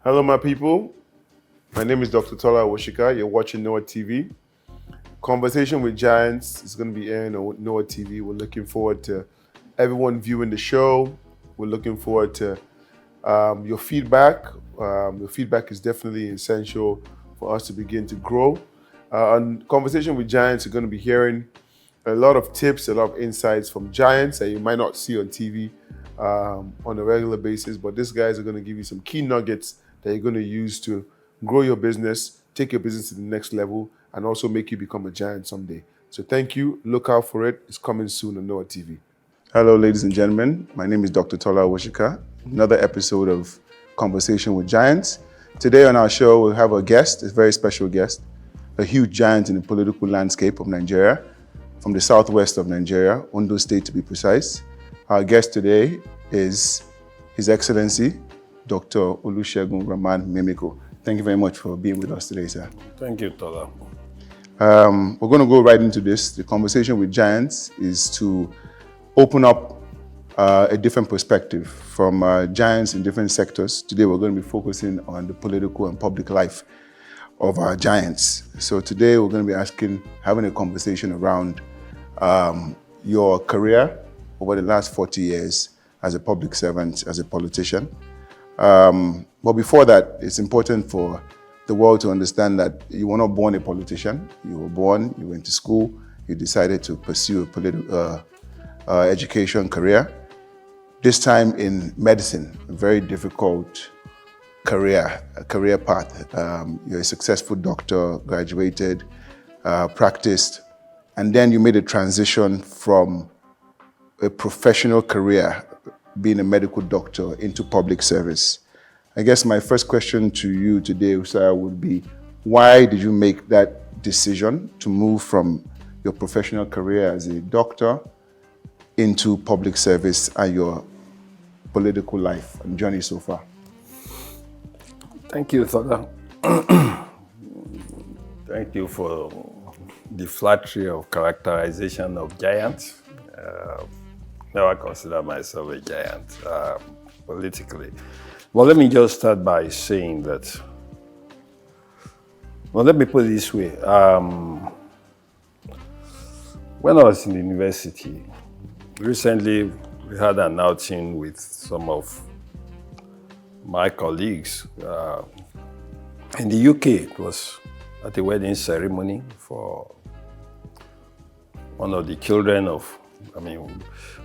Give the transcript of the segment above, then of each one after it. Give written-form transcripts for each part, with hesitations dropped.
Hello, my people. My name is Dr. Tola Woshika. You're watching Noah TV. Conversation with Giants is going to be airing on Noah TV. We're looking forward to everyone viewing the show. We're looking forward to your feedback. Your feedback is definitely essential for us to begin to grow. On Conversation with Giants, you're going to be hearing a lot of tips, a lot of insights from giants that you might not see on TV on a regular basis. But these guys are going to give you some key nuggets that you're going to use to grow your business, take your business to the next level, and also make you become a giant someday. So thank you. Look out for it. It's coming soon on Noah TV. Hello, ladies and gentlemen. My name is Dr. Tola Woshika. Another episode of Conversation with Giants. Today on our show, we'll have a guest, a very special guest, a huge giant in the political landscape of Nigeria, from the southwest of Nigeria, Ondo State to be precise. Our guest today is His Excellency, Dr. Olusegun Rahman Mimiko. Thank you very much for being with us today, sir. Thank you, Tola. We're going to go right into this. The Conversation with Giants is to open up a different perspective from giants in different sectors. Today we're going to be focusing on the political and public life of our giants. So today we're going to be having a conversation around your career over the last 40 years as a public servant, as a politician. But before that, it's important for the world to understand that you were not born a politician. You were born, you went to school, you decided to pursue a political education career. This time in medicine, a very difficult career path. You're a successful doctor, graduated, practiced, and then you made a transition from a professional career, being a medical doctor, into public service. I guess my first question to you today, sir, would be, why did you make that decision to move from your professional career as a doctor into public service and your political life and journey so far? Thank you, Tola. Thank you for the flattery of characterization of giants. Never consider myself a giant politically. Well, let me just start by saying that, let me put it this way. When I was in the university, recently we had an outing with some of my colleagues. In the UK, it was at a wedding ceremony for one of the children of,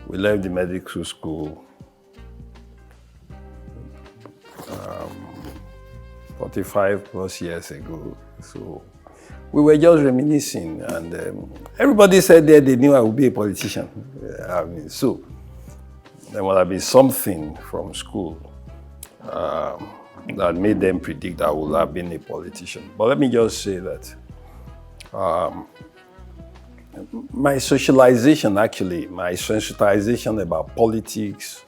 we left the medical school 45 plus years ago. So we were just reminiscing, and everybody said that they knew I would be a politician. So there must have been something from school that made them predict I would have been a politician. But let me just say that my socialization, actually, my sensitization about politics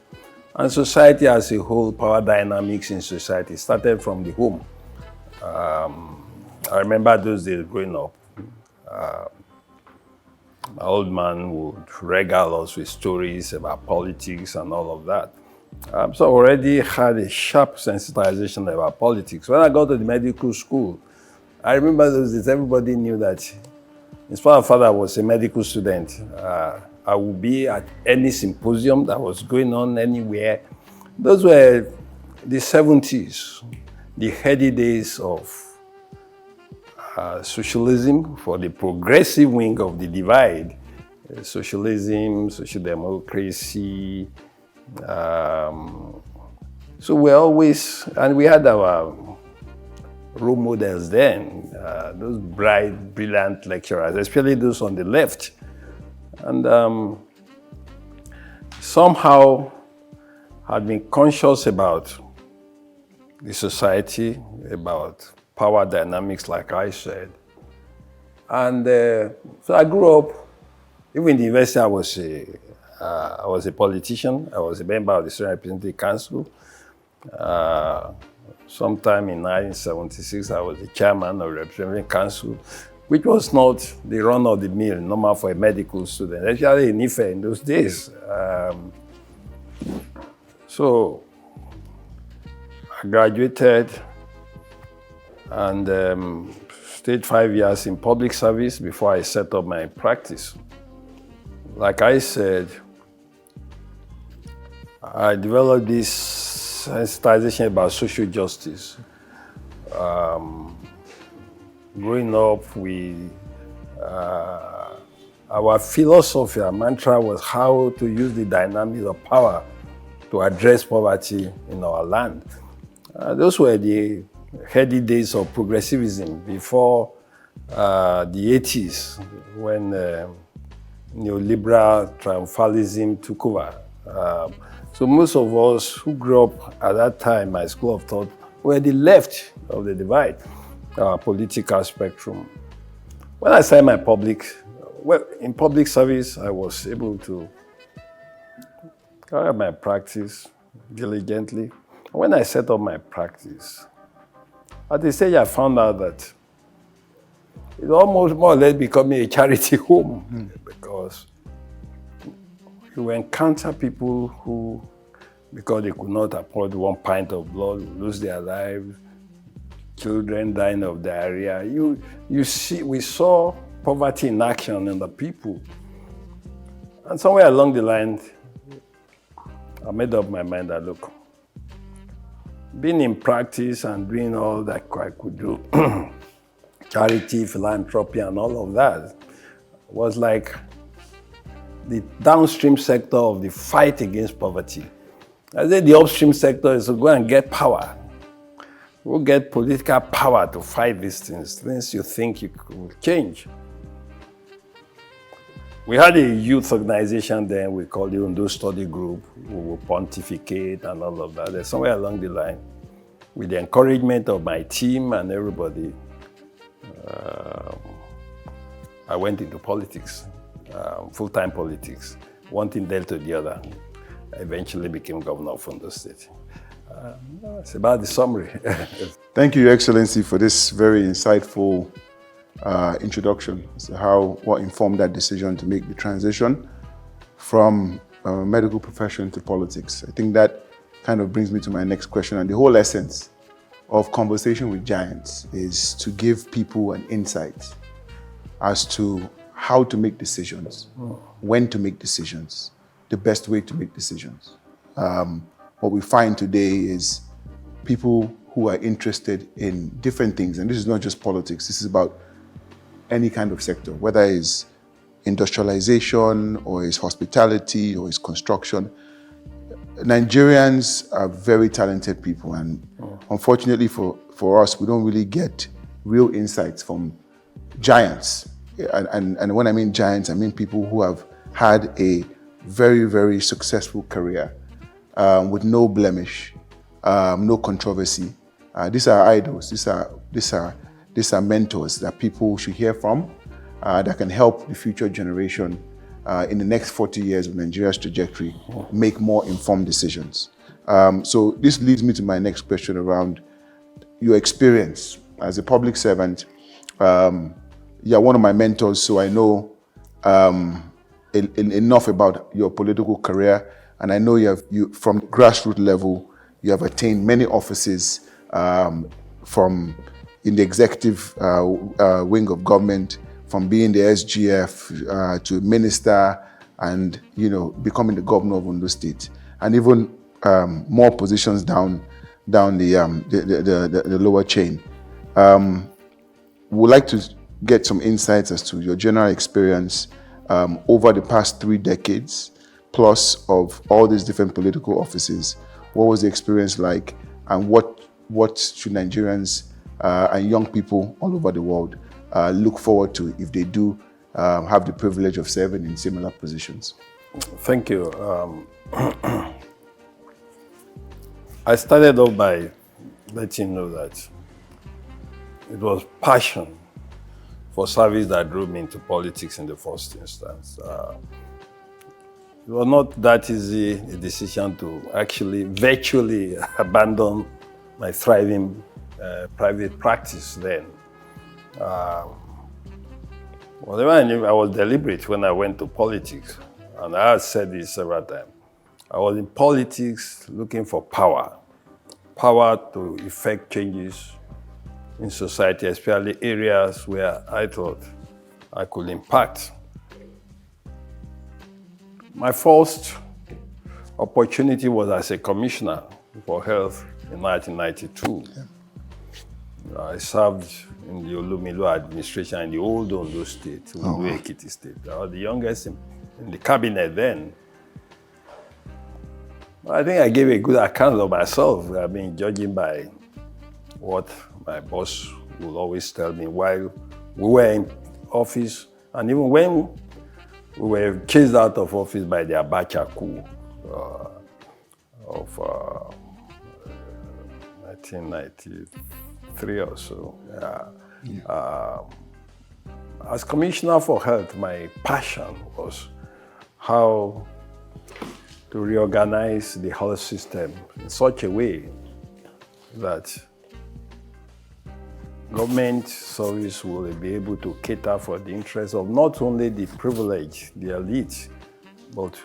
and society as a whole, power dynamics in society, started from the home. I remember those days growing up. My old man would regale us with stories about politics and all of that. So I already had a sharp sensitization about politics. When I got to the medical school, I remember those days, everybody knew that, in spite of the fact that I was a medical student, I would be at any symposium that was going on anywhere. Those were the 70s, the heady days of socialism for the progressive wing of the divide. Socialism, social democracy. So we always, and we had our role models then, those bright, brilliant lecturers, especially those on the left. And somehow had been conscious about the society, about power dynamics, like I said. And so I grew up, even in the university, I was a politician. I was a member of the Student Representative Council. Sometime in 1976, I was the chairman of the Representative Council, which was not the run-of-the-mill, normal for a medical student, especially in Ife in those days. So I graduated and stayed 5 years in public service before I set up my practice. Like I said, I developed this sensitization about social justice. Growing up, our philosophy, our mantra was how to use the dynamics of power to address poverty in our land. Those were the heady days of progressivism before the 80s, when neoliberal triumphalism took over. So most of us who grew up at that time, my school of thought, were the left of the divide, political spectrum. When I started my in public service, I was able to carry out my practice diligently. When I set up my practice, at the stage I found out that it almost more or less becoming a charity home because you encounter people who, because they could not afford 1 pint of blood, lose their lives, children dying of diarrhea. We saw poverty in action in the people. And somewhere along the line, I made up my mind that, look, being in practice and doing all that I could do, charity, philanthropy, and all of that, was like the downstream sector of the fight against poverty. I said the upstream sector is to go and get power. Go get political power to fight these things you think you could change. We had a youth organization then, we called the Undo Study Group, who would pontificate and all of that. Then somewhere along the line, with the encouragement of my team and everybody, I went into politics, full-time politics. One thing led to the other. I eventually became governor of Ondo State. That's about the summary. Thank you, Your Excellency, for this very insightful introduction as to what informed that decision to make the transition from medical profession to politics. I think that kind of brings me to my next question. And the whole essence of Conversation with Giants is to give people an insight as to how to make decisions, when to make decisions, the best way to make decisions. What we find today is people who are interested in different things, and this is not just politics, this is about any kind of sector, whether it's industrialization or it's hospitality or it's construction. Nigerians are very talented people, and unfortunately for us, we don't really get real insights from giants. And when I mean giants, I mean people who have had a very, very successful career with no blemish, no controversy. These are idols. These are mentors that people should hear from that can help the future generation in the next 40 years of Nigeria's trajectory make more informed decisions. So this leads me to my next question around your experience as a public servant. You're one of my mentors, so I know enough about your political career, and I know you from grassroots level, you have attained many offices from in the executive wing of government, from being the SGF to a minister, and becoming the governor of Ondo State, and even more positions down the lower chain. We'd like to get some insights as to your general experience over the past 3 decades plus of all these different political offices. What was the experience like, and what should Nigerians and young people all over the world look forward to if they do have the privilege of serving in similar positions? Thank you. I started off by letting you know that it was passion for service that drew me into politics in the first instance. It was not that easy a decision to actually virtually abandon my thriving private practice then. Whatever I knew, I was deliberate when I went to politics. And I have said this several times. I was in politics looking for power. power to effect changes in society, especially areas where I thought I could impact. My first opportunity was as a commissioner for health in 1992. I served in the Olumilua administration in the old Ondo state, Ekiti state. I was the youngest in the cabinet then. I think I gave a good account of myself. I mean, judging by what my boss would always tell me while we were in office, and even when we were chased out of office by the Abacha coup of 1993 or so. As Commissioner for Health, my passion was how to reorganize the health system in such a way that government service will be able to cater for the interests of not only the privileged, the elite, but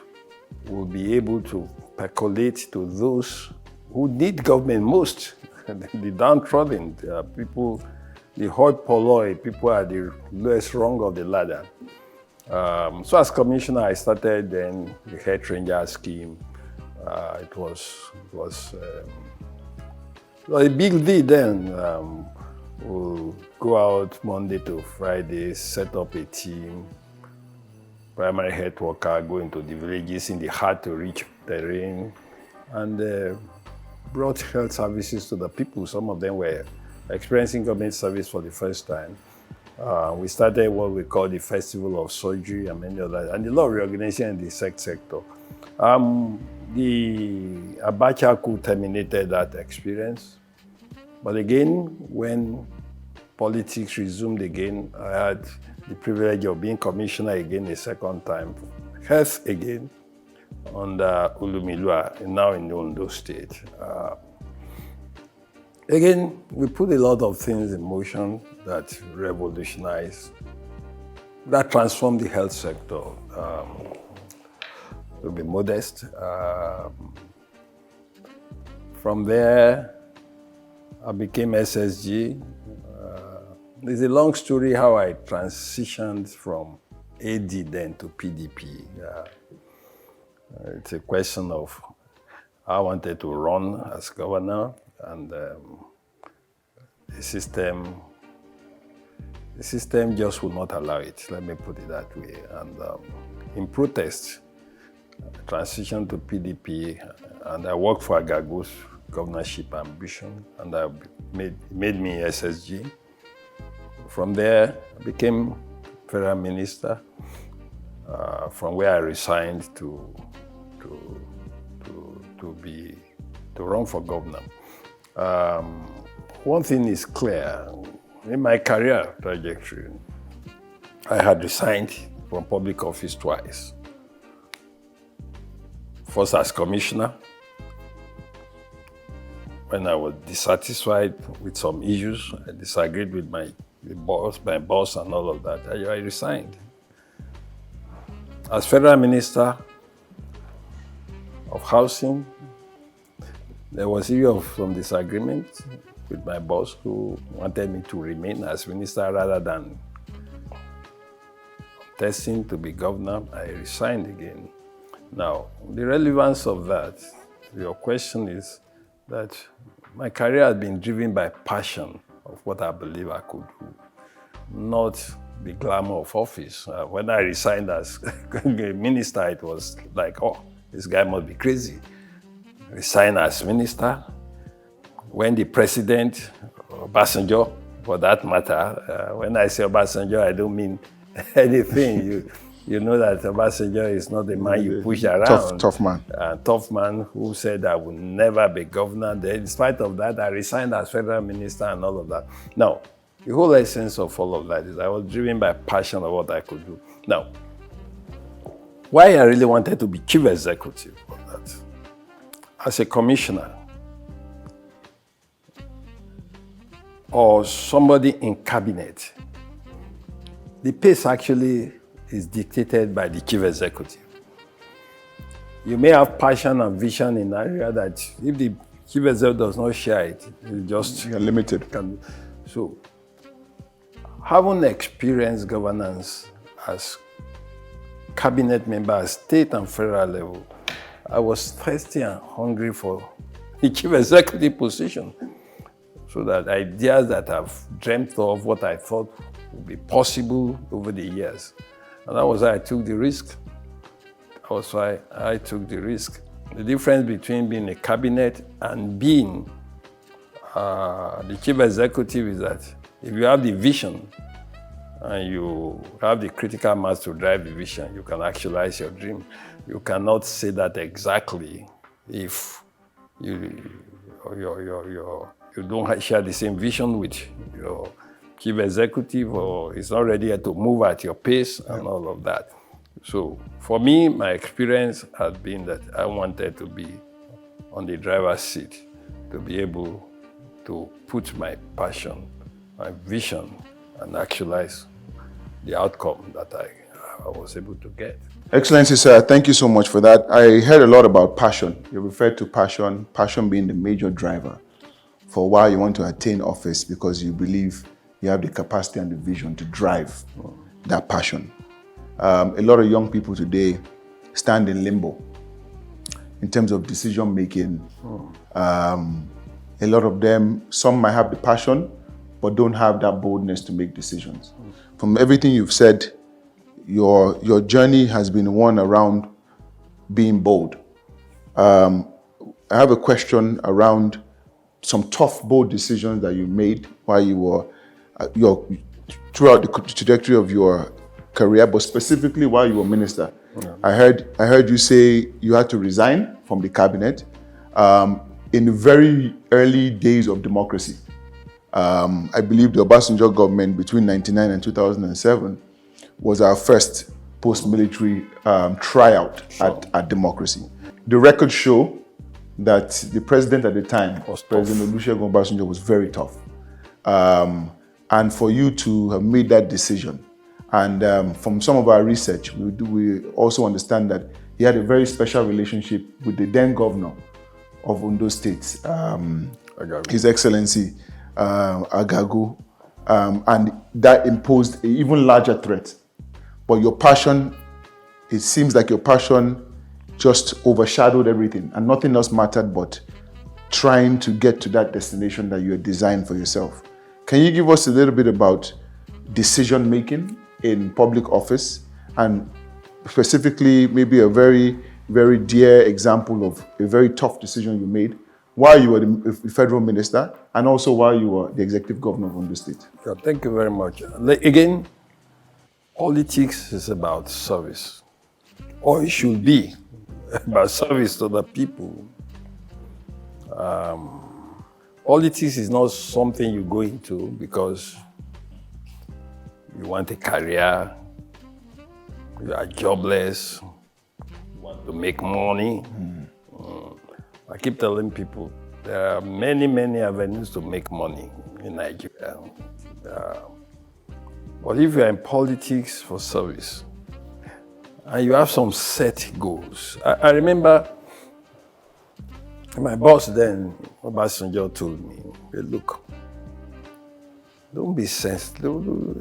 will be able to percolate to those who need government most, the downtrodden people, the hoi polloi, people at the lowest rung of the ladder. So as commissioner, I started then the health ranger scheme. It was a big deal then. We'll go out Monday to Friday, set up a team, primary health worker, go into the villages in the hard-to-reach terrain, and brought health services to the people. Some of them were experiencing government service for the first time. We started what we call the Festival of Surgery and many others, and a lot of reorganization in the sex sector. The Abacha coup terminated that experience. But again, when politics resumed again, I had the privilege of being commissioner again a second time, health again, under Olumilua, now in Ondo State. Again, we put a lot of things in motion that revolutionized, that transformed the health sector. To be modest. From there, I became SSG. There's a long story how I transitioned from AD then to PDP. It's a question of I wanted to run as governor, and the system just would not allow it, let me put it that way. And in protest, I transitioned to PDP, and I worked for Agago's governorship ambition, and I made me SSG. From there, I became federal minister, from where I resigned to run for governor. One thing is clear, in my career trajectory, I had resigned from public office twice. First as commissioner, when I was dissatisfied with some issues, I disagreed with my boss and all of that, I resigned. As federal minister of housing, there was some disagreement with my boss who wanted me to remain as minister rather than testing to be governor. I resigned again. Now, the relevance of that, your question is that my career has been driven by passion of what I believe I could do, not the glamour of office. When I resigned as minister, it was like, oh, this guy must be crazy. Resign as minister. When the president, Obasanjo, for that matter, when I say Obasanjo, I don't mean anything. You know that Obasanjo is not the man you push around. Tough man. Tough man who said I would never be governor. In spite of that, I resigned as federal minister and all of that. Now, the whole essence of all of that is I was driven by passion of what I could do. Now, why I really wanted to be chief executive of that, as a commissioner, or somebody in cabinet, the pace actually is dictated by the chief executive. You may have passion and vision in an area that if the chief executive does not share it. It just You're limited. So, having experienced governance as cabinet member at state and federal level, I was thirsty and hungry for the chief executive position. So that ideas that I've dreamt of, what I thought would be possible over the years. And that was why I took the risk. That was why I took the risk. The difference between being a cabinet and being the chief executive is that if you have the vision and you have the critical mass to drive the vision, you can actualize your dream. You cannot say that exactly if you don't share the same vision with your chief executive, or it's not ready to move at your pace and all of that. So for me, my experience has been that I wanted to be on the driver's seat, to be able to put my passion, my vision, and actualize the outcome that I was able to get. Excellency, sir, thank you so much for that. I heard a lot about passion. You referred to passion being the major driver for why you want to attain office, because you believe you have the capacity and the vision to drive that passion. A lot of young people today stand in limbo in terms of decision making. A lot of them, some might have the passion, but don't have that boldness to make decisions. From everything you've said, your journey has been one around being bold. I have a question around some tough, bold decisions that you made while you were throughout the trajectory of your career, but specifically while you were minister. Yeah. I heard you say you had to resign from the cabinet in the very early days of democracy. I believe the Obasanjo government between 1999 and 2007 was our first post-military tryout at democracy. The records show that the president at the time, President Olusegun Obasanjo, was very tough. And for you to have made that decision, and from some of our research, we also understand that he had a very special relationship with the then governor of Ondo State, His Excellency Agagu, and that imposed an even larger threat. But your passion, it seems like your passion just overshadowed everything, and nothing else mattered but trying to get to that destination that you had designed for yourself. Can you give us a little bit about decision making in public office, and specifically maybe a very, very dear example of a very tough decision you made while you were the federal minister and also while you were the executive governor of Ondo State? Yeah, thank you very much. Again, politics is about service, or it should be about service to the people. Politics is not something you go into because you want a career, you are jobless, you want to make money. I keep telling people there are many, many avenues to make money in Nigeria. But if you're in politics for service, and you have some set goals. I remember my boss then, Obasanjo, told me, hey, look, don't be sensible.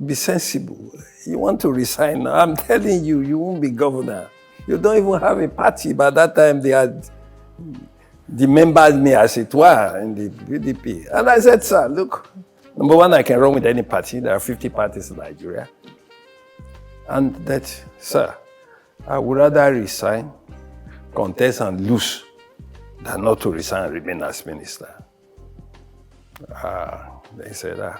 Be sensible. You want to resign now? I'm telling you, you won't be governor. You don't even have a party. By that time, they had demembered me, as it were, in the PDP. And I said, sir, look, number one, I can run with any party. There are 50 parties in Nigeria. And that, sir, I would rather resign, contest and lose than not to resign and remain as minister. They said, I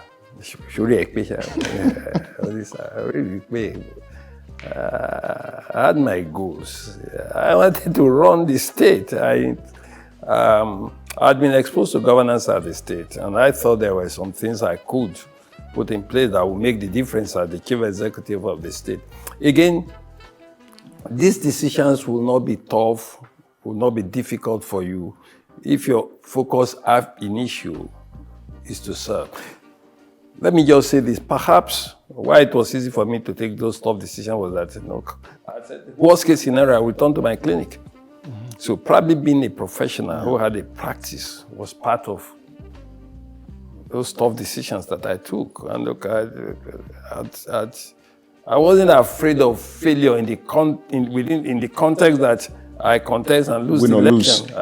had my goals. I wanted to run the state. I'd been exposed to governance at the state, and I thought there were some things I could put in place that would make the difference as the chief executive of the state. Again, these decisions will not be tough, will not be difficult for you if your focus initial is to serve. Let me just say this. Perhaps why it was easy for me to take those tough decisions was that, look, I said, worst case scenario, I will return to my clinic. So probably being a professional who had a practice was part of those tough decisions that I took. And look, I wasn't afraid of failure in the context that I contest and lose Win the or election.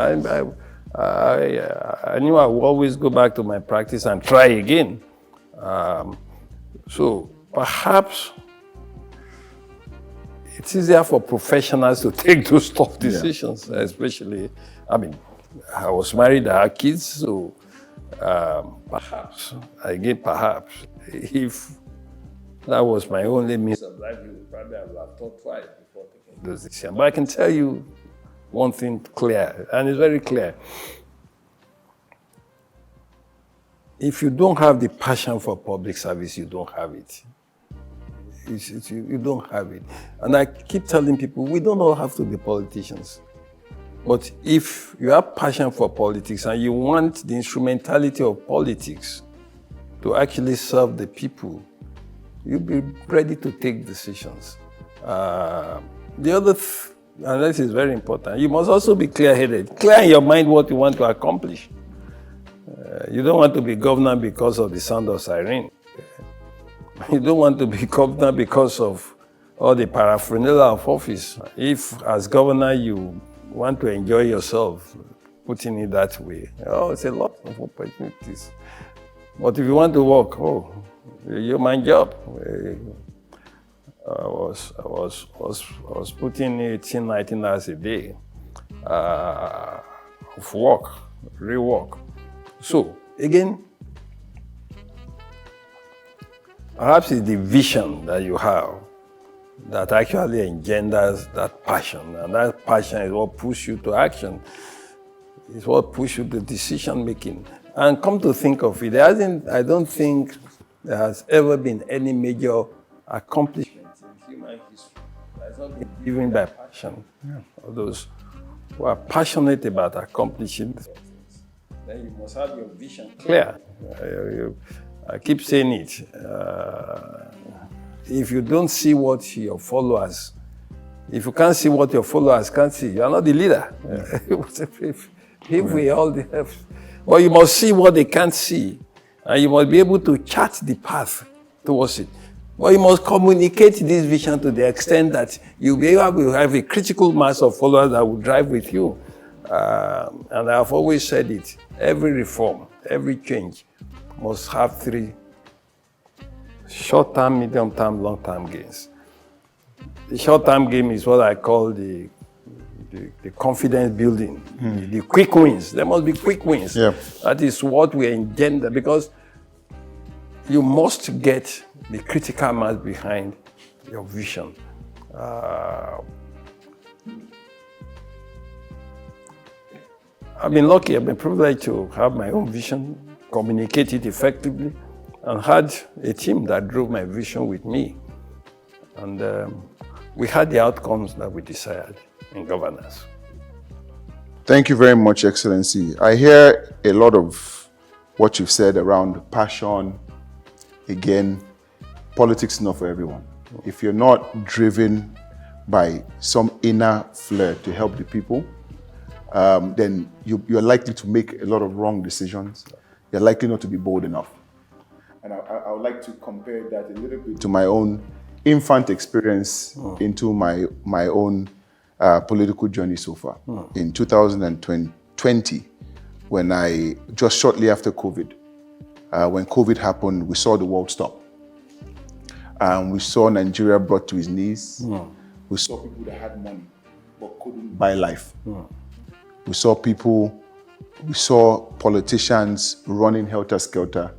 I knew I would always go back to my practice and try again. So perhaps it's easier for professionals to take those tough decisions, especially, I mean, I was married, I had kids, so perhaps, if that was my only means of livelihood, probably I would have thought twice before taking those decisions. But I can tell you one thing clear, and it's very clear. If you don't have the passion for public service, you don't have it. You don't have it. And I keep telling people, we don't all have to be politicians. But if you have passion for politics and you want the instrumentality of politics to actually serve the people, you'll be ready to take decisions. The other, and this is very important, you must also be clear-headed. Clear in your mind what you want to accomplish. You don't want to be governor because of the sound of siren. You don't want to be governor because of all the paraphernalia of office. If, as governor, you want to enjoy yourself, putting it that way, it's a lot of opportunities. But if you want to work, you're my job. I was putting 18, 19 hours a day of work, real work. So, again, perhaps it's the vision that you have that actually engenders that passion. And that passion is what pushes you to action. It's what pushes you to decision making. And come to think of it, I don't think there has ever been any major accomplishment in human history that has not been driven by passion. All those who are passionate about accomplishing things, then you must have your vision clear. I keep saying it. If you don't see what your followers, if you can't see what your followers can't see, you are not the leader. If we all have, but you must see what they can't see, and you must be able to chart the path towards it. But you must communicate this vision to the extent that you'll be able to have a critical mass of followers that will drive with you. And I've always said it, every reform, every change must have three: short-term, medium-term, long-term gains. The short-term game is what I call the confidence building, the quick wins. There must be quick wins. Yeah. That is what we engender, because you must get the critical mass behind your vision. I've been lucky, I've been privileged to have my own vision, communicate it effectively, and had a team that drove my vision with me. And we had the outcomes that we desired in governance. Thank you very much, Excellency. I hear a lot of what you've said around passion. Again, politics is not for everyone. If you're not driven by some inner flair to help the people, then you're likely to make a lot of wrong decisions. You're likely not to be bold enough. And I would like to compare that a little bit to my own infant experience into my own political journey so far. In 2020, when just shortly after COVID, when COVID happened, we saw the world stop. We saw Nigeria brought to its knees. We saw people that had money but couldn't buy life. We saw politicians running helter-skelter.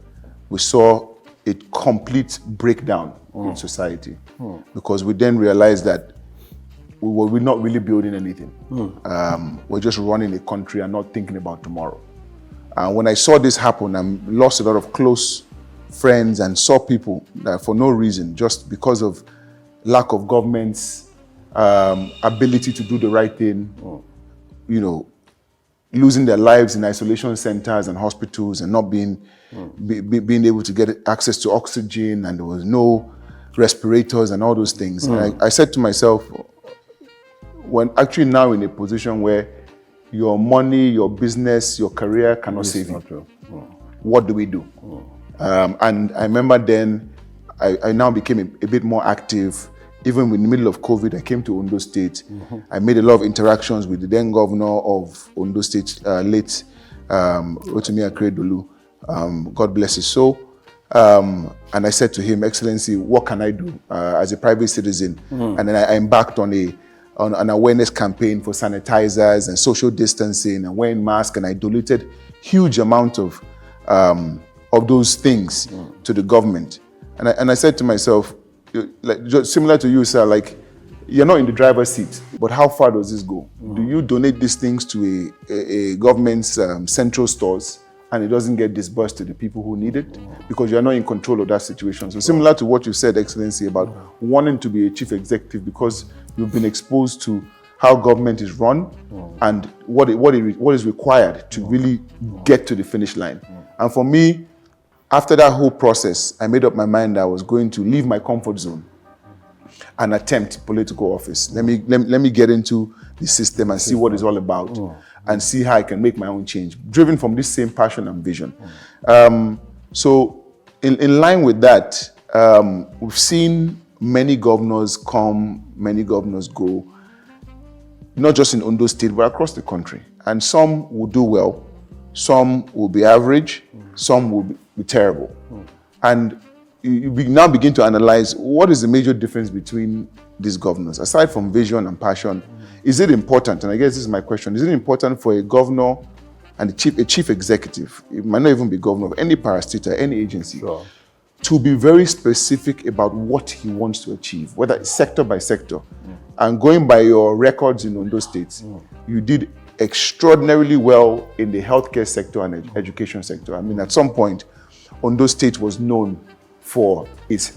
We saw a complete breakdown in society, because we then realized that we're not really building anything. We're just running a country and not thinking about tomorrow. And when I saw this happen, I lost a lot of close friends and saw people that for no reason, just because of lack of government's ability to do the right thing, losing their lives in isolation centers and hospitals and not being able to get access to oxygen, and there was no respirators and all those things. And I said to myself, when actually now in a position where your money, your business, your career cannot It's save you. not true. What do we do? And I remember then I now became a bit more active. Even in the middle of COVID, I came to Ondo State. I made a lot of interactions with the then governor of Ondo State, late Rotimi Akeredolu. God bless his soul. And I said to him, Excellency, what can I do as a private citizen? And then I embarked on an awareness campaign for sanitizers and social distancing and wearing masks, and I donated huge amount of those things to the government. And I said to myself, like, just similar to you, sir, like, you're not in the driver's seat, but how far does this go? Do you donate these things to a government's central stores and it doesn't get disbursed to the people who need it? Because you're not in control of that situation. So similar to what you said, Excellency, about wanting to be a chief executive because you've been exposed to how government is run and what is required to really get to the finish line. And for me, after that whole process, I made up my mind that I was going to leave my comfort zone and attempt political office. Let me get into the system and see what it's all about and see how I can make my own change, driven from this same passion and vision. So in line with that, we've seen many governors come, many governors go, not just in Ondo State, but across the country. And some will do well, some will be average, some will be terrible. And you now begin to analyze what is the major difference between these governors. Aside from vision and passion, is it important, and I guess this is my question, is it important for a governor and a chief executive, it might not even be governor of any parastatal, any agency, to be very specific about what he wants to achieve, whether it's sector by sector? And going by your records in Ondo State, you did extraordinarily well in the healthcare sector and education sector. I mean, at some point, Ondo State was known for its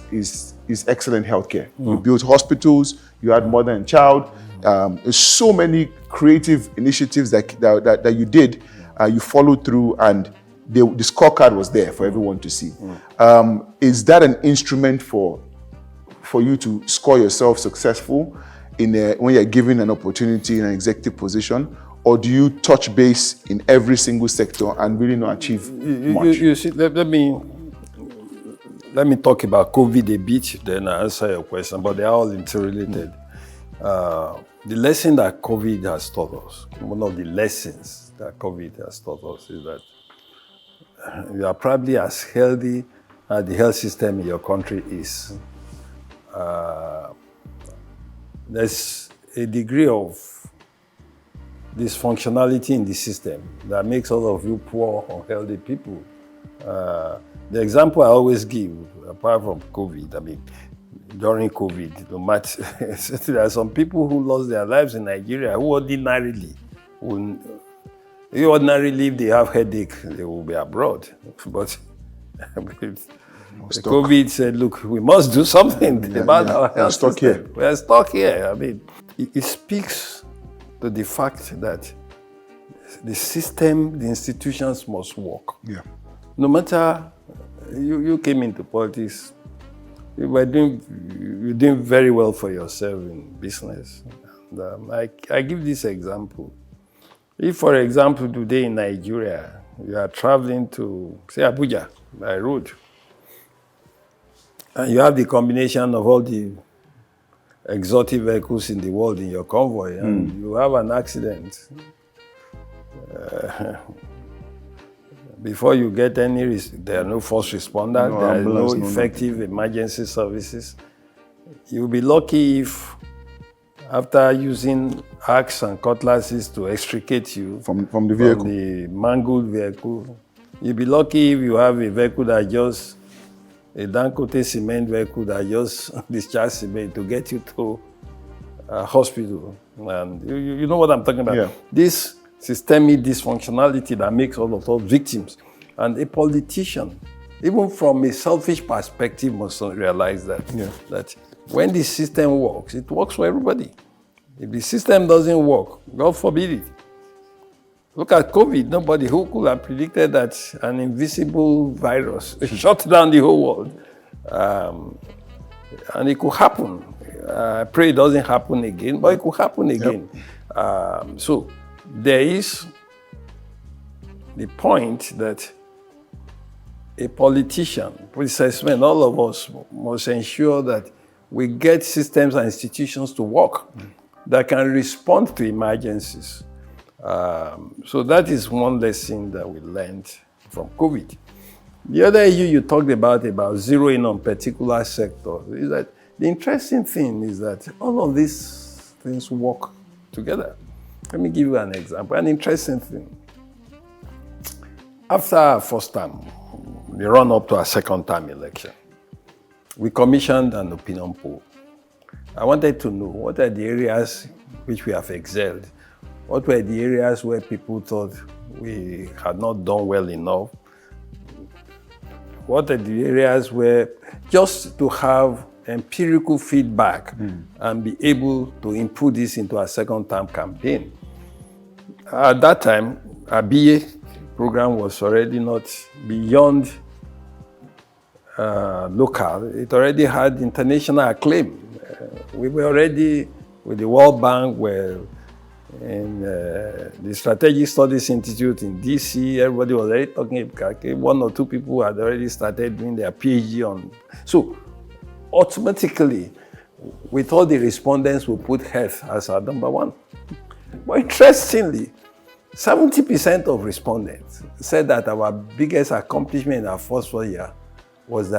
excellent healthcare. You built hospitals, you had mother and child. There's so many creative initiatives that you did, you followed through, and the scorecard was there for everyone to see. Is that an instrument for you to score yourself successful when you're given an opportunity in an executive position? Or do you touch base in every single sector and really not achieve much? You see, let me talk about COVID a bit, then I answer your question, but they're all interrelated. The lesson that COVID has taught us, one of the lessons that COVID has taught us is that you are probably as healthy as the health system in your country is. There's a degree of dysfunctionality in the system that makes all of you poor, unhealthy people. The example I always give, apart from COVID, I mean, during COVID, no matter, there are some people who lost their lives in Nigeria who ordinarily, if they have headache, they will be abroad. But COVID said, look, we must do something about our health system. We are stuck here. I mean, it speaks to the fact that the system, the institutions must work. Yeah. No matter, you came into politics, you're doing very well for yourself in business. And, I give this example. If, for example, today in Nigeria, you are traveling to, say, Abuja by road, and you have the combination of all the exotic vehicles in the world in your convoy, and you have an accident. Before you get any risk, there are no first responders, there are no effective emergency services. You'll be lucky if, after using axe and cutlasses to extricate you from the vehicle, from the mangled vehicle, you'll be lucky if you have a vehicle that just, a Dangote cement vehicle that just discharge cement to get you to a hospital. And you know what I'm talking about. Yeah. This systemic dysfunctionality that makes all of us victims. And a politician, even from a selfish perspective, must realize that, that when the system works, it works for everybody. If the system doesn't work, God forbid it. Look at COVID. Nobody who could have predicted that an invisible virus shut down the whole world. And it could happen. I pray it doesn't happen again, but it could happen again. So there is the point that a politician, businessman, all of us must ensure that we get systems and institutions to work that can respond to emergencies. So that is one lesson that we learned from COVID. The other issue you talked about zeroing on particular sectors, is that the interesting thing is that all of these things work together. Let me give you an example, an interesting thing. After our first term, the run up to our second term election, we commissioned an opinion poll. I wanted to know what are the areas which we have excelled, what were the areas where people thought we had not done well enough, what are the areas where, just to have empirical feedback and be able to input this into our second term campaign. At that time, our BA program was already not beyond local. It already had international acclaim. We were already with the World Bank, were in the Strategic Studies Institute in DC. Everybody was already talking about it. One or two people had already started doing their PhD on. So automatically, we thought the respondents would put health as our number one. But interestingly, 70% of respondents said that our biggest accomplishment in our first 4 year was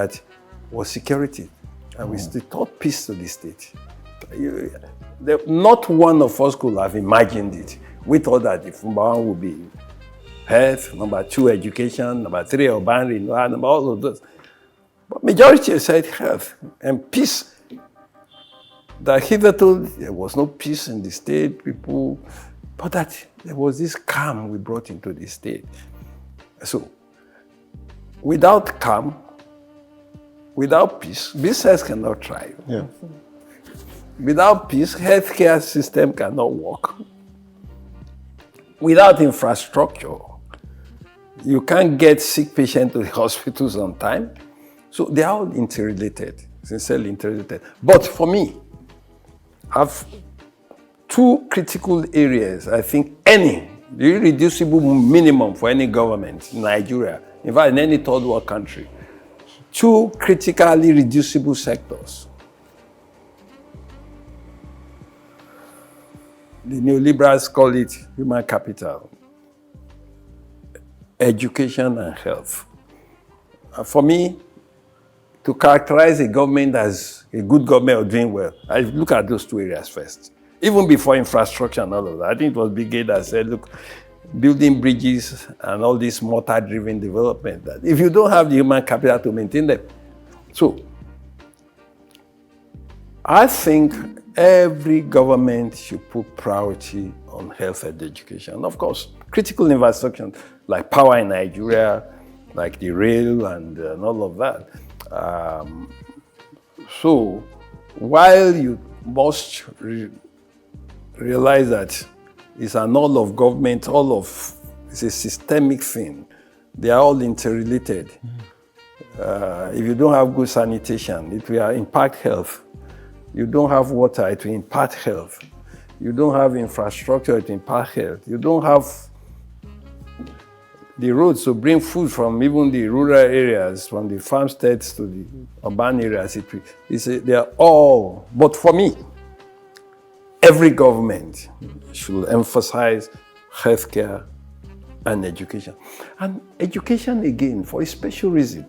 security. And we still taught peace to the state. Not one of us could have imagined it. We thought that if number one would be health, number two, education, number three, urban renewal, number all of those. But majority said health and peace. That hitherto there was no peace in the state, but that there was this calm we brought into the state. So, without calm, without peace, business cannot thrive. Yeah. Without peace, healthcare system cannot work. Without infrastructure, you can't get sick patients to the hospitals on time. So they are all interrelated, sincerely interrelated. But for me, I've two critical areas, I think the irreducible minimum for any government in Nigeria, in fact in any third world country, two critically reducible sectors. The neoliberals call it human capital, education and health. For me, to characterize a government as a good government or doing well, I look at those two areas first. Even before infrastructure and all of that, I think it was Bill Gates that said, look, building bridges and all this mortar-driven development, that if you don't have the human capital to maintain them. So, I think every government should put priority on health and education. Of course, critical infrastructure like power in Nigeria, like the rail and all of that. So, while you must realize that it's an all of government, it's a systemic thing. They are all interrelated. If you don't have good sanitation, it will impact health. You don't have water, it will impact health. You don't have infrastructure, it will impact health. You don't have the roads to bring food from even the rural areas, from the farmsteads to the urban areas. They are all, but for me, every government should emphasize healthcare and education. And education, again, for a special reason.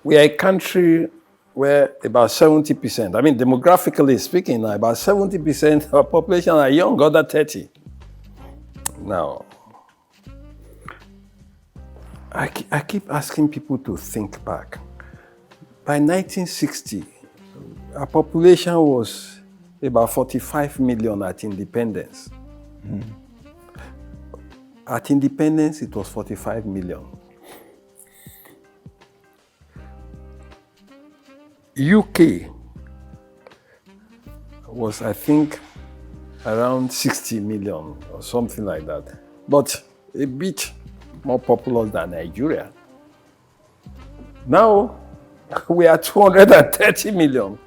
We are a country where about 70%, demographically speaking, about 70% of our population are young, under 30. Now, I keep asking people to think back. By 1960, our population was about 45 million at independence. At independence, it was 45 million. UK was, I think, around 60 million or something like that, but a bit more populous than Nigeria. Now, we are 230 million.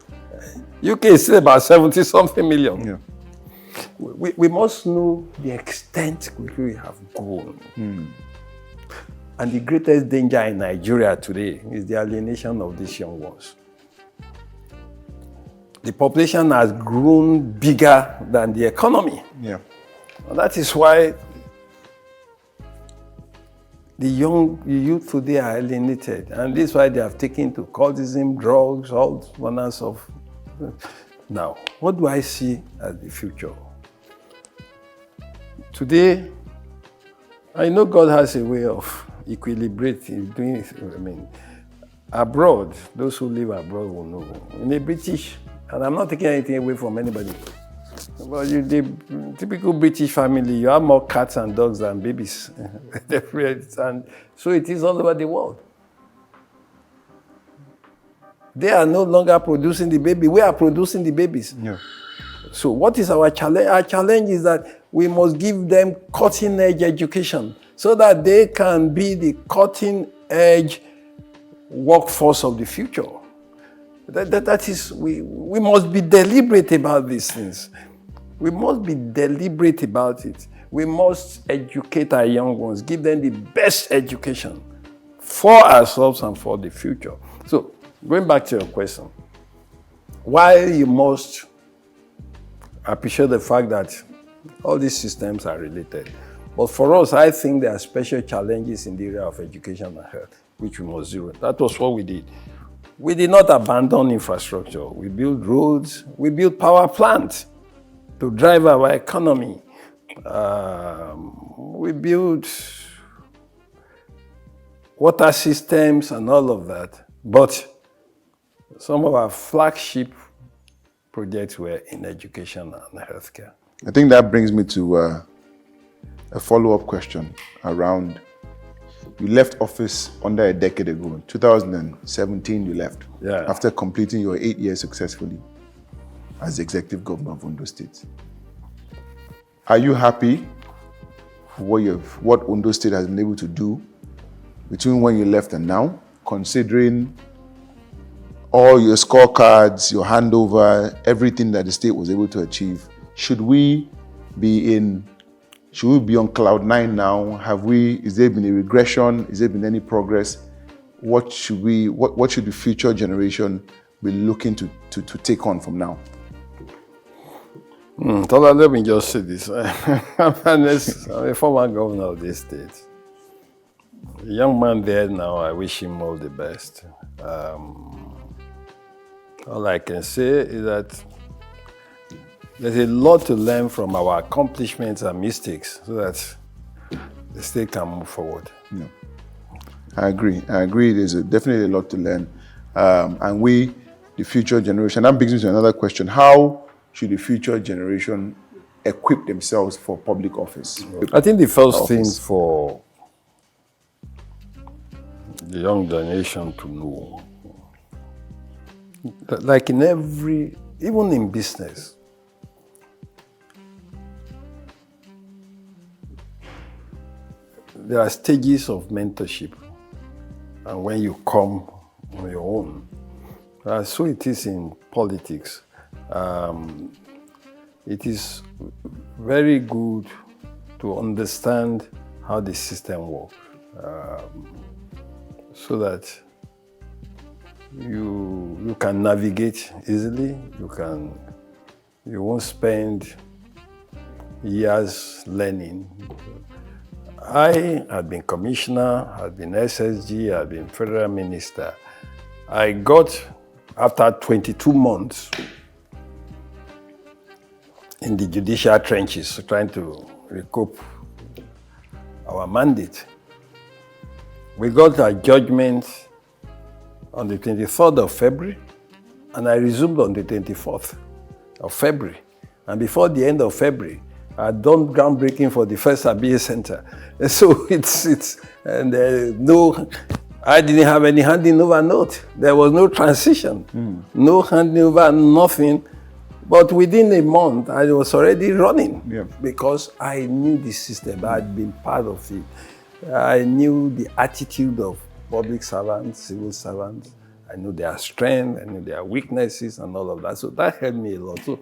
UK is still about 70-something million. Yeah. we must know the extent to which we have grown. And the greatest danger in Nigeria today is the alienation of these young ones. The population has grown bigger than the economy. Yeah. And that is why the youth today are alienated. And this is why they have taken to cultism, drugs, all manners of. Now, what do I see as the future? Today, I know God has a way of equilibrating, doing it. I mean, abroad, those who live abroad will know. In a British, and I'm not taking anything away from anybody, but the typical British family, you have more cats and dogs than babies. And so it is all over the world. They are no longer producing the baby. We are producing the babies. Yeah. So what is our challenge? Our challenge is that we must give them cutting-edge education so that they can be the cutting-edge workforce of the future. That is, we must be deliberate about these things. We must be deliberate about it. We must educate our young ones, give them the best education for ourselves and for the future. So, going back to your question, while you must appreciate the fact that all these systems are related, but for us, I think there are special challenges in the area of education and health, which we must zero. That was what we did. We did not abandon infrastructure. We built roads, we built power plants to drive our economy. We built water systems and all of that. But some of our flagship projects were in education and healthcare. I think that brings me to a follow-up question around, you left office under a decade ago. In 2017, you left. Yeah. After completing your 8 years successfully as the executive governor of Ondo State. Are you happy for what Ondo State has been able to do between when you left and now, considering all your scorecards, your handover, everything that the state was able to achieve? Should we be on cloud nine now? Is there been a regression? Has there been any progress? What should the future generation be looking to take on from now? Tola, let me just say this. I'm a former governor of this state. The young man there now, I wish him all the best. All I can say is that there's a lot to learn from our accomplishments and mistakes so that the state can move forward. Yeah. I agree. There's definitely a lot to learn. And we, the future generation, that brings me to another question. How should the future generation equip themselves for public office? I think the first thing for the young generation to know, that like in even in business, there are stages of mentorship, and when you come on your own. So it is in politics. It is very good to understand how the system works, so that you can navigate easily. You won't spend years learning. I had been commissioner, had been SSG, had been federal minister. I got, after 22 months in the judicial trenches, trying to recoup our mandate, we got a judgment on the 23rd of February, and I resumed on the 24th of February. And before the end of February, I had done groundbreaking for the first ABA center. And so I didn't have any handing over note. There was no transition, no handing over, nothing. But within a month, I was already running because I knew the system. I had been part of it. I knew the attitude of public servants, civil servants. I knew their strength, I knew their weaknesses and all of that. So that helped me a lot. So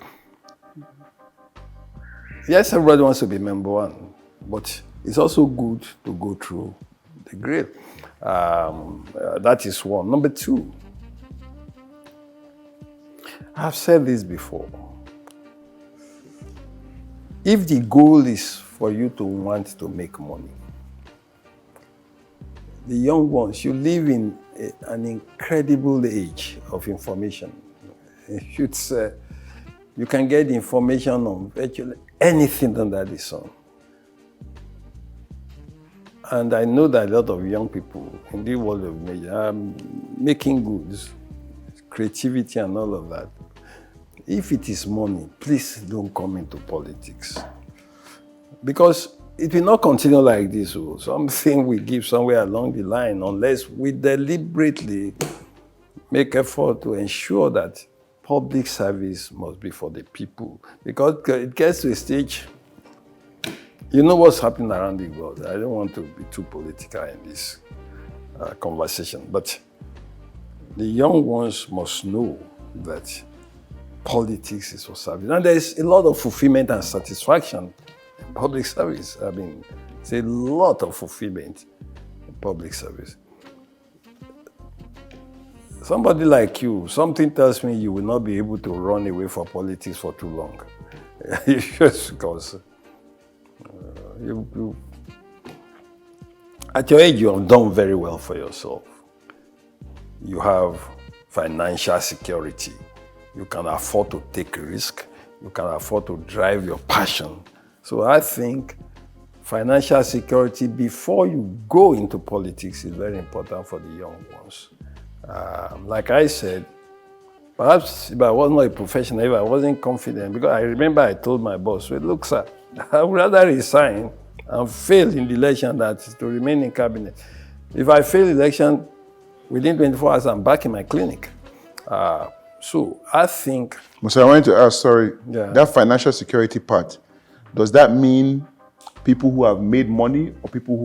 yes, everybody wants to be number one, but it's also good to go through the grill. That is one. Number two, I've said this before. If the goal is for you to want to make money, the young ones, you live in an incredible age of information. You can get information on virtually anything under the sun. And I know that a lot of young people in the world of media are making goods, creativity and all of that. If it is money, please don't come into politics. Because it will not continue like this. Something we give somewhere along the line unless we deliberately make effort to ensure that public service must be for the people. Because it gets to a stage, you know what's happening around the world. I don't want to be too political in this conversation, but the young ones must know that politics is for service. And there's a lot of fulfillment and satisfaction in public service. I mean, it's a lot of fulfillment in public service. Somebody like you, something tells me you will not be able to run away from politics for too long. Just because at your age, you have done very well for yourself. You have financial security. You can afford to take risk. You can afford to drive your passion. So I think financial security before you go into politics is very important for the young ones. Like I said, perhaps if I was not a professional, if I wasn't confident, because I remember I told my boss, well, look, sir, I would rather resign and fail in the election than to remain in cabinet. If I fail the election, within 24 hours, I'm back in my clinic. So I think... So I wanted to ask, that financial security part, does that mean people who have made money or people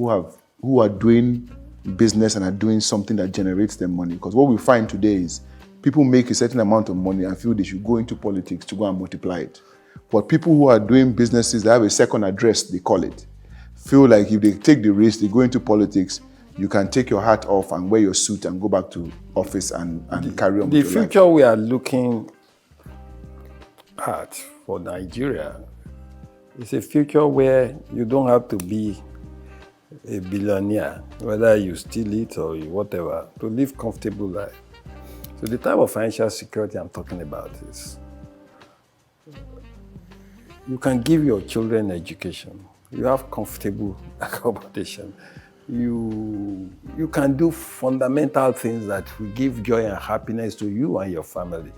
who are doing business and are doing something that generates them money? Because what we find today is people make a certain amount of money and feel they should go into politics to go and multiply it. But people who are doing businesses that have a second address, they call it, feel like if they take the risk, they go into politics, you can take your hat off and wear your suit and go back to office and carry on with your life. The future we are looking at for Nigeria is a future where you don't have to be a billionaire, whether you steal it or whatever, to live comfortable life. So the type of financial security I'm talking about is you can give your children education. You have comfortable accommodation. You can do fundamental things that will give joy and happiness to you and your family.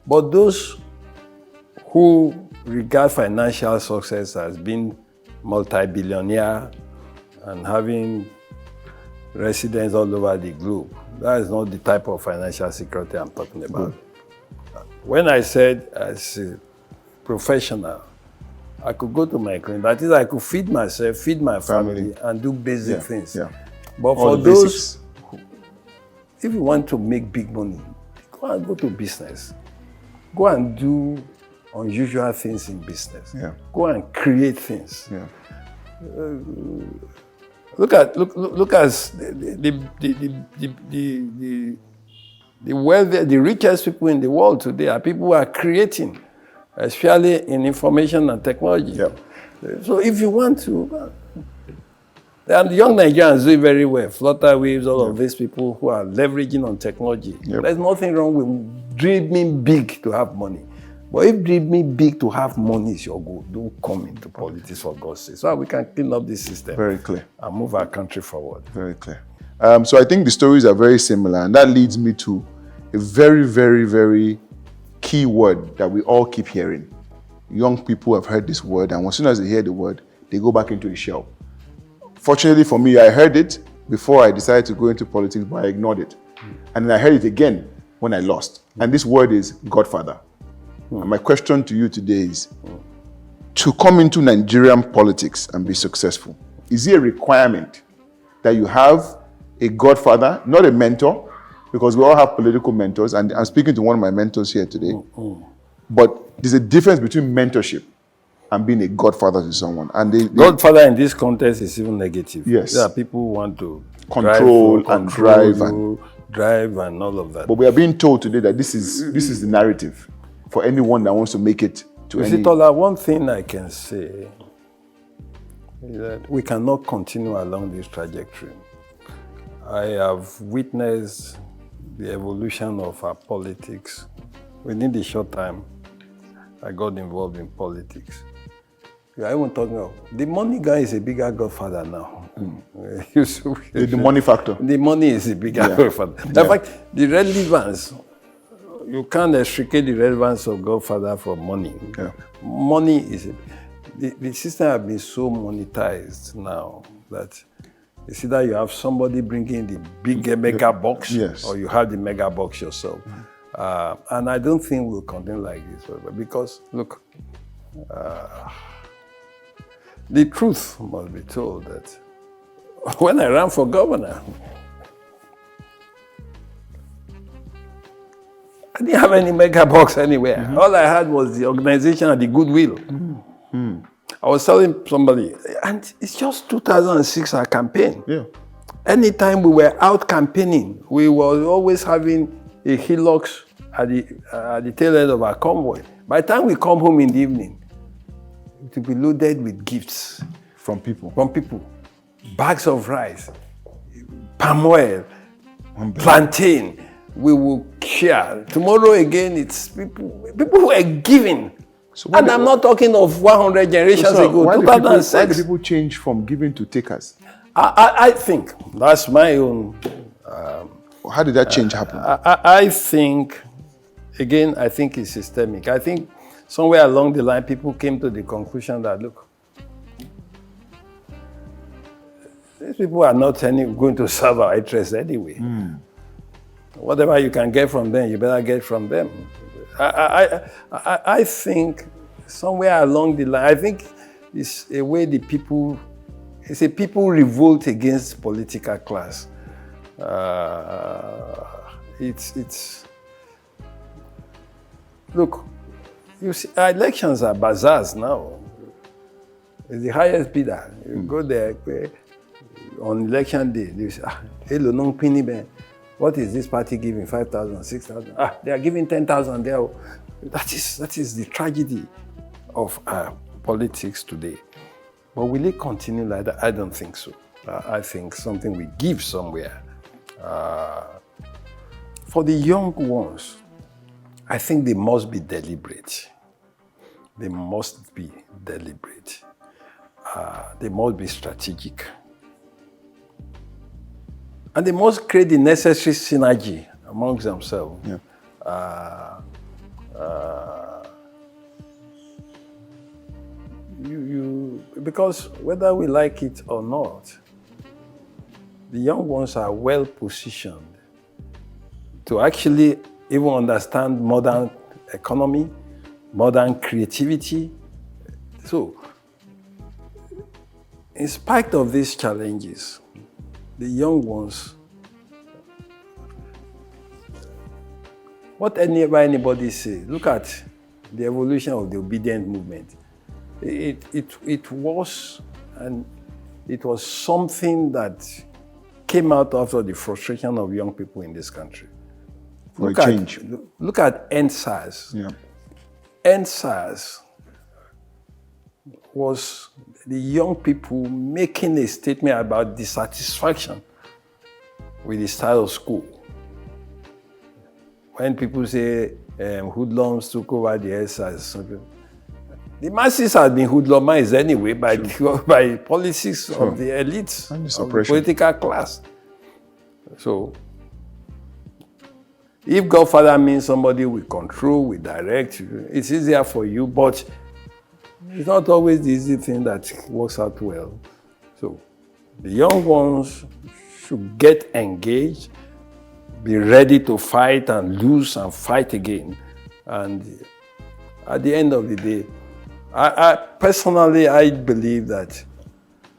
But those who regard financial success as being multi-billionaire and having residents all over the globe, that is not the type of financial security I'm talking about. When I said as a professional, I could go to my clinic. That is, I could feed myself, feed my family, and do basic things. Yeah. But for those, if you want to make big money, go and go to business. Go and do unusual things in business. Yeah. Go and create things. Yeah. Look at the wealthy, the richest people in the world today are people who are creating, especially in information and technology. Yep. So if you want to, and the young Nigerians do very well. Flutterwaves, all of these people who are leveraging on technology. Yep. There's nothing wrong with dreaming big to have money. But if dreaming big to have money is your goal, don't come into politics for God's sake. So we can clean up this system. Very clear. And move our country forward. Very clear. So I think the stories are very similar, and that leads me to a very, very, very key word that we all keep hearing. Young people have heard this word, and as soon as they hear the word, they go back into a shell. Fortunately for me, I heard it before I decided to go into politics, but I ignored it. And then I heard it again when I lost. And this word is Godfather. And my question to you today is, to come into Nigerian politics and be successful, is it a requirement that you have a godfather, not a mentor, because we all have political mentors, and I'm speaking to one of my mentors here today, but there's a difference between mentorship and being a godfather to someone. And they Godfather in this context is even negative. Yes. Yeah, people who want to Control and drive drive and all of that. But we are being told today that this is the narrative for anyone that wants to make it to You any. see, Tola, one thing I can say is that we cannot continue along this trajectory. I have witnessed the evolution of our politics. Within the short time I got involved in politics, we are even talking of the money guy is a bigger godfather now. The money factor. The money is a bigger godfather. In fact, the relevance, you can't extricate the relevance of godfather from money. Yeah. Money is, the system has been so monetized now that it's either you have somebody bringing the big mega box, Yes. or you have the mega box yourself. And I don't think we'll continue like this because, look, the truth must be told that when I ran for governor, I didn't have any mega box anywhere. All I had was the organization and the goodwill. I was telling somebody, and it's just 2006, our campaign. Yeah. Anytime we were out campaigning, we were always having a hillocks at the tail end of our convoy. By the time we come home in the evening, it will be loaded with gifts. From people. Bags of rice, palm oil, plantain. We will share. Tomorrow again, it's people who are giving. So and I'm not talking of 100 generations ago, why 2006. do people change from giving to takers? I think that's my own. How did that change happen? I think, again, I think it's systemic. I think somewhere along the line, people came to the conclusion that, look, these people are not going to serve our interests anyway. Whatever you can get from them, you better get from them. I think somewhere along the line, I think it's a way it's a people revolt against political class. Look, you see, our elections are bazaars now. It's the highest bidder. You go there on election day, they say, hello, no penny ben. What is this party giving? 5,000, 6,000? They are giving 10,000 there. That is the tragedy of politics today. But will it continue like that? I don't think so. I think something we give somewhere. For the young ones, I think they must be deliberate. They must be deliberate. They must be strategic. And they must create the necessary synergy amongst themselves. Yeah. Because whether we like it or not, the young ones are well positioned to actually even understand modern economy, modern creativity. So, in spite of these challenges, the young ones, whatever anybody says, look at the evolution of the obedient movement. It was something that came out after the frustration of young people in this country. For change. Look at NSAS. Yeah. NSAS was the young people making a statement about dissatisfaction with the status quo. When people say hoodlums took over the NSAS, the masses have been hoodlumized anyway by policies of the elites, of the political class. So, if Godfather means somebody we control, we direct, it's easier for you, but it's not always the easy thing that works out well. So, the young ones should get engaged, be ready to fight and lose and fight again. And at the end of the day, I personally believe that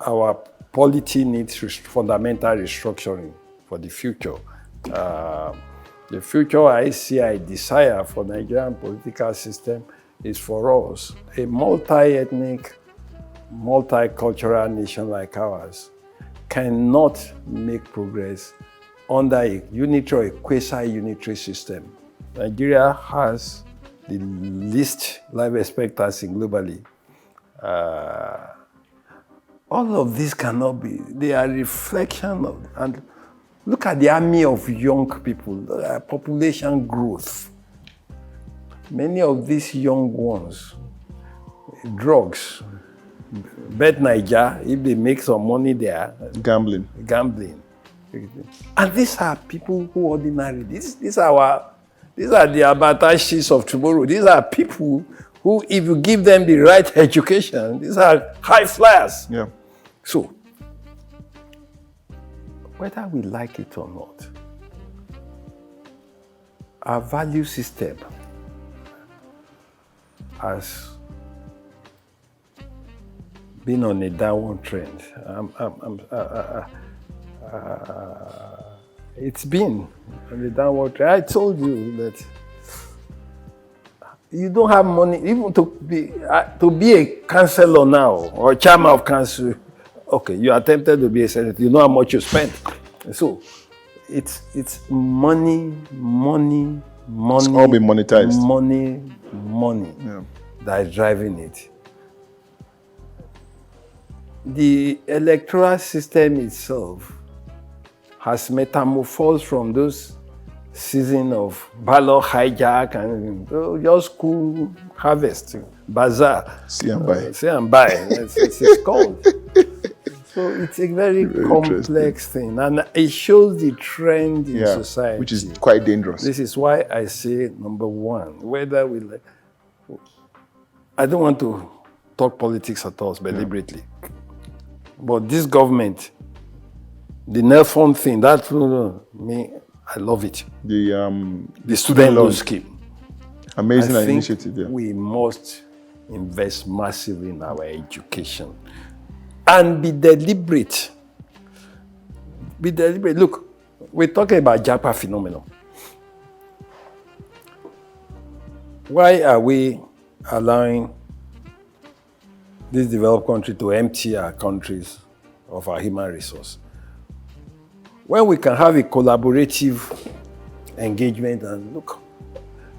our polity needs fundamental restructuring for the future. The future I desire for the Nigerian political system is for us, a multi-ethnic, multicultural nation like ours cannot make progress under a unitary or a quasi-unitary system. Nigeria has the least life expectancy globally. All of this cannot be. They are a reflection of, and look at the army of young people, population growth. Many of these young ones, drugs, bet Niger, if they make some money there. Gambling. And these are people who ordinary, these are the abattoirs of tomorrow. These are people who, if you give them the right education, these are high flyers. Yeah. So, whether we like it or not, our value system has been on a downward trend. It's been on a downward trend. I told you that you don't have money even to be a councillor now or chairman of council. Okay, you attempted to be a senator. You know how much you spent. So it's money. It's all been monetized. Money that is driving it. The electoral system itself has metamorphosed from those seasons of ballot hijack and just cool harvest, bazaar. See and buy. See and buy. It's called. So it's a very complex thing, and it shows the trend in society, which is quite dangerous. This is why I say, number one, whether we like, I don't want to talk politics at all deliberately, but this government, the Nelfon thing, that me, I love it. The student loan scheme, amazing initiative. Yeah. We must invest massively in our education. And be deliberate. Be deliberate. Look, we're talking about Japa phenomenon. Why are we allowing this developed country to empty our countries of our human resource? When we can have a collaborative engagement and look,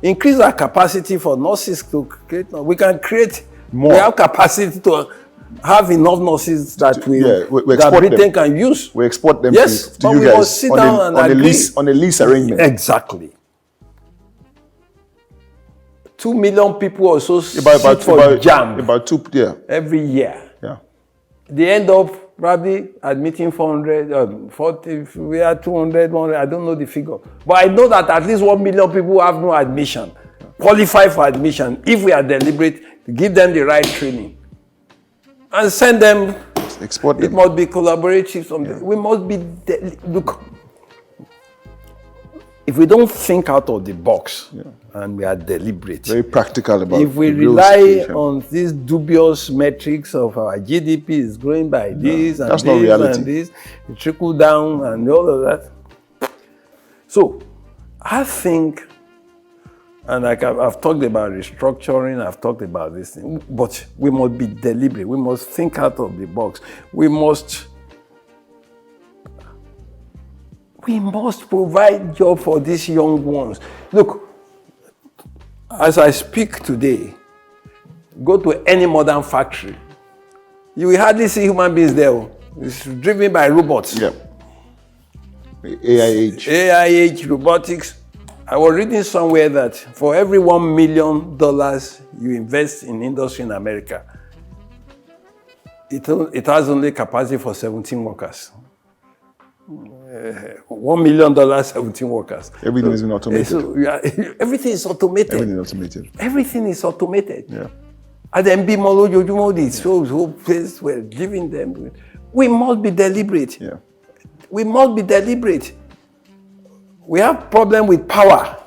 increase our capacity for nurses to create, we can create more. We have capacity to have enough nurses that Britain can use. We export them yes, to you we guys must sit down on a lease arrangement. Exactly. 2 million people or so sit for JAM every year. Yeah. They end up probably admitting 400, 40, we are 200, 100, I don't know the figure. But I know that at least 1 million people have no admission, qualify for admission, if we are deliberate, to give them the right training. And send them, export them. It must be collaborative. We must be, look, if we don't think out of the box and we are deliberate, very practical about if we rely on these dubious metrics of our GDP is growing by this and that's this not reality. and this, it trickle down and all of that. So I think, and like I've talked about restructuring, I've talked about this thing, but we must be deliberate. We must think out of the box. We must provide job for these young ones. Look, as I speak today, go to any modern factory. You will hardly see human beings there. It's driven by robots. Yeah. AI robotics. I was reading somewhere that for every $1 million you invest in industry in America, it has only capacity for 17 workers. $1 million, 17 workers. Everything is automated. Everything is automated. Everything is automated. Yeah. At the MB Molo, these whole place we're giving them. We must be deliberate. Yeah. We must be deliberate. We have problem with power.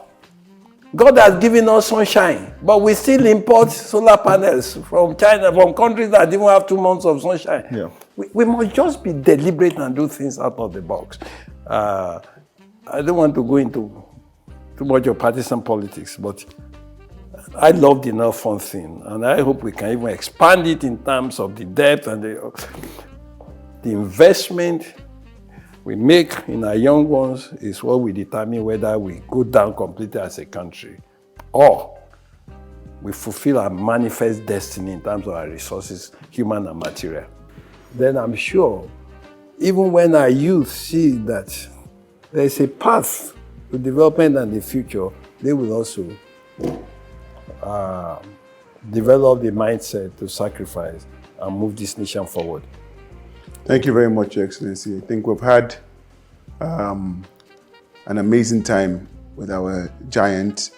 God has given us sunshine, but we still import solar panels from China, from countries that didn't have 2 months of sunshine. Yeah. We must just be deliberate and do things out of the box. I don't want to go into too much of partisan politics, but I love the enough fun thing, and I hope we can even expand it in terms of the depth and the investment we make in our young ones is what will determine whether we go down completely as a country or we fulfill our manifest destiny in terms of our resources, human and material. Then I'm sure, even when our youth see that there is a path to development and the future, they will also develop the mindset to sacrifice and move this nation forward. Thank you very much, Your Excellency. I think we've had an amazing time with our giant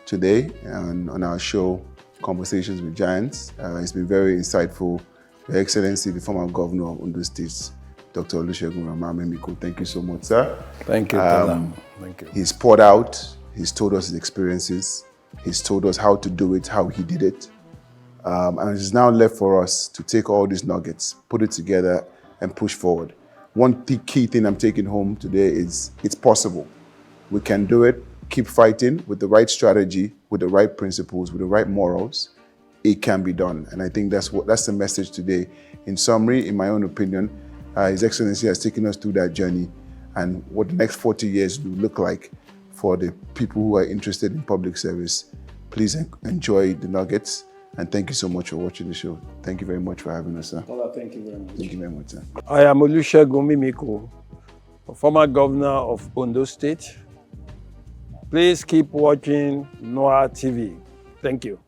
today and on our show, Conversations with Giants. It's been very insightful. Your Excellency, the former governor of Ondo State, Dr. Olusegun Ramamemiko, thank you so much, sir. Thank you, Thank you. He's poured out, he's told us his experiences, he's told us how to do it, how he did it. And it's now left for us to take all these nuggets, put it together, and push forward. One key thing I'm taking home today is it's possible. We can do it. Keep fighting with the right strategy, with the right principles, with the right morals. It can be done. And I think that's the message today. In summary, in my own opinion, His Excellency has taken us through that journey and what the next 40 years will look like for the people who are interested in public service. Please enjoy the nuggets. And thank you so much for watching the show. Thank you very much for having us, sir. Thank you very much. Thank you very much, sir. I am Olusegun Mimiko, former governor of Ondo State. Please keep watching Noah TV. Thank you.